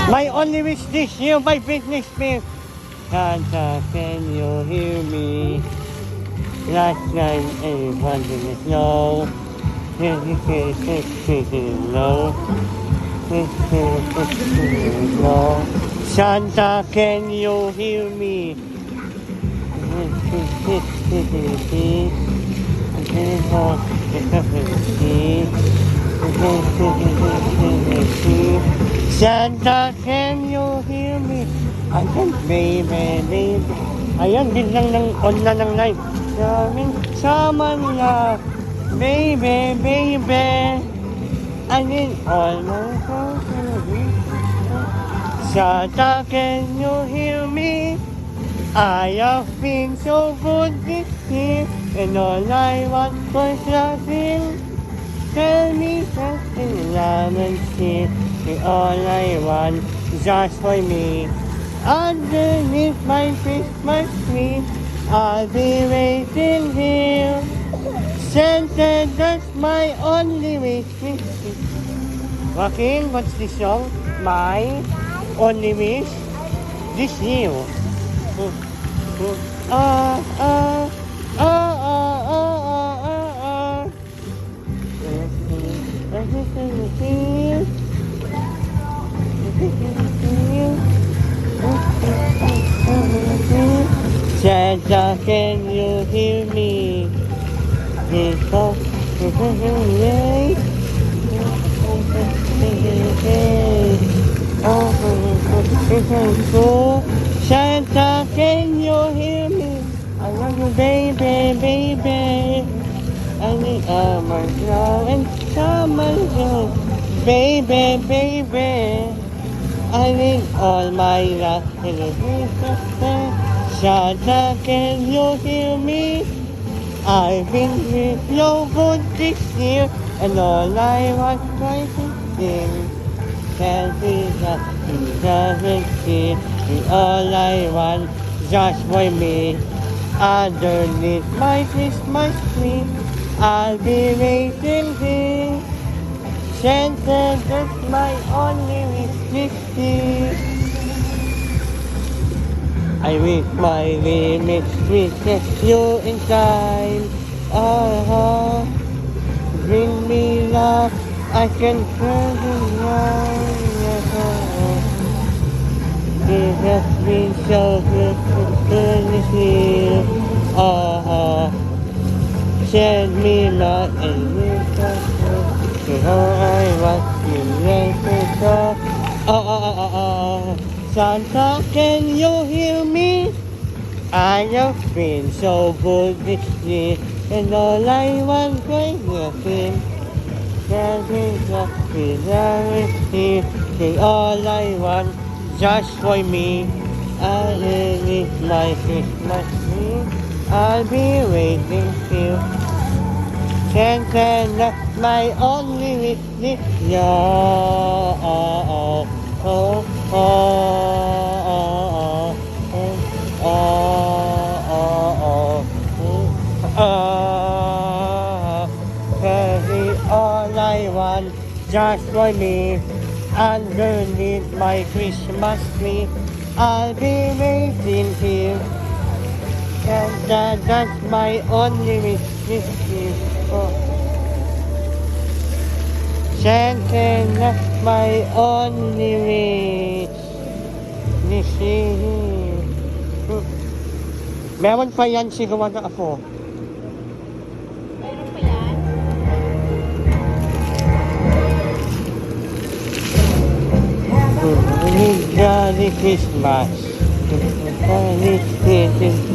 My only wish this year, my business meal. Santa, can you hear me? Last night, everyone didn't know. No. No. Santa, can you hear me? Santa, can you hear me? Ayan, baby. Ayan, biglang on na ng light. Sama na, baby. I need all my heart. Santa, can you hear me? I have been so good this year, and all I want was nothing. Tell me something lemon tea, and all I want is just for me. Underneath my Christmas tree, I'll be waiting here. Santa, that's my only wish. Joaquin, what's the song? My only wish this year. Santa, can you hear me? Santa, can you hear me? I love you, baby. I need all my love and summer love, baby. I need all my love. Santa, can you hear me? I've been with you good this year, and all I want is to sing. Can't be that he doesn't see, and all I want just for me. Underneath my Christmas tree, I'll be waiting here. Santa, that's my only wish this year. I wish my limit reaches you in time. Bring me love, I can turn around. It has been so good to this year. Send me love and wisdom to how I want you later. Santa, can you hear me? I have been so good this year, and all I want is nothing. Can't be just here, and all I want just for me. I'll live my Christmas tree. I'll be waiting here. Santa, that's my only wish this year. All I want just for me. Underneath my Christmas tree, I'll be waiting here. And that's my only wish this year. Santa, that's my only wish this year. Meron pa yan sigawan na ako. Mayroon pa yan? Jolly Christmas. Jolly Christmas.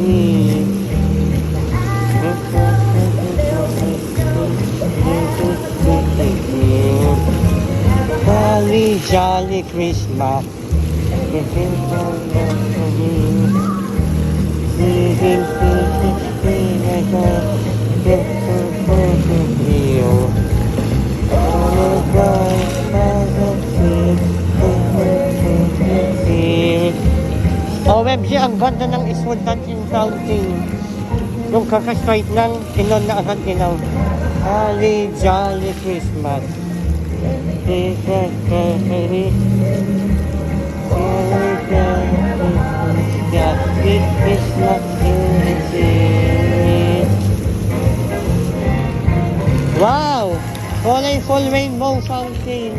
Jolly Christmas. OMG, ang ganda ng Eastwood Dancing Fountain. Yung kakastraight ng inon na agad inaw. Holly Jolly Christmas. Yeah, it is not easy. Wow! Full rainbow fountain.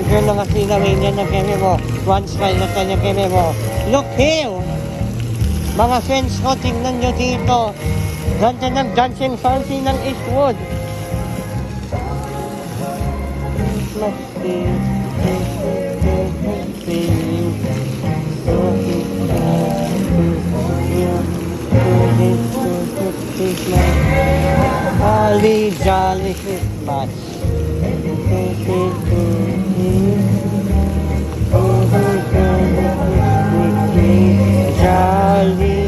Yun lang kasi namin yan na keme mo. One smile na kanya keme mo. Look here! Mga friends ko, tingnan nyo dito. Ganda ng dancing fountain ng Eastwood. Holly jolly Christmas. Jolly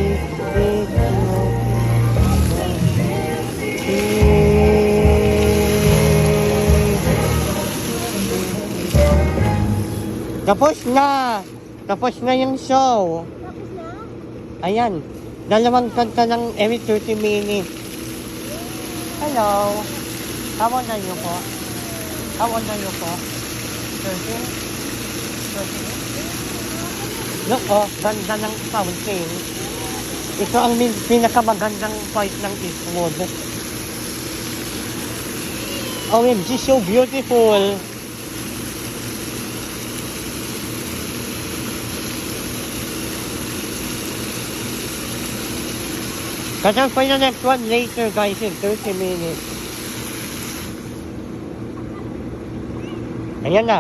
Tapos na yung show. Ayan. Dalawang kanta ng every 30 minutes. Hello. How old are you po? How old are you po? 13? 13? Look oh, ganda ng fountain. Ito ang pinakamagandang point ng Eastwood. OMG, so beautiful. Catch for the next one later guys in 30 minutes. Ayan na.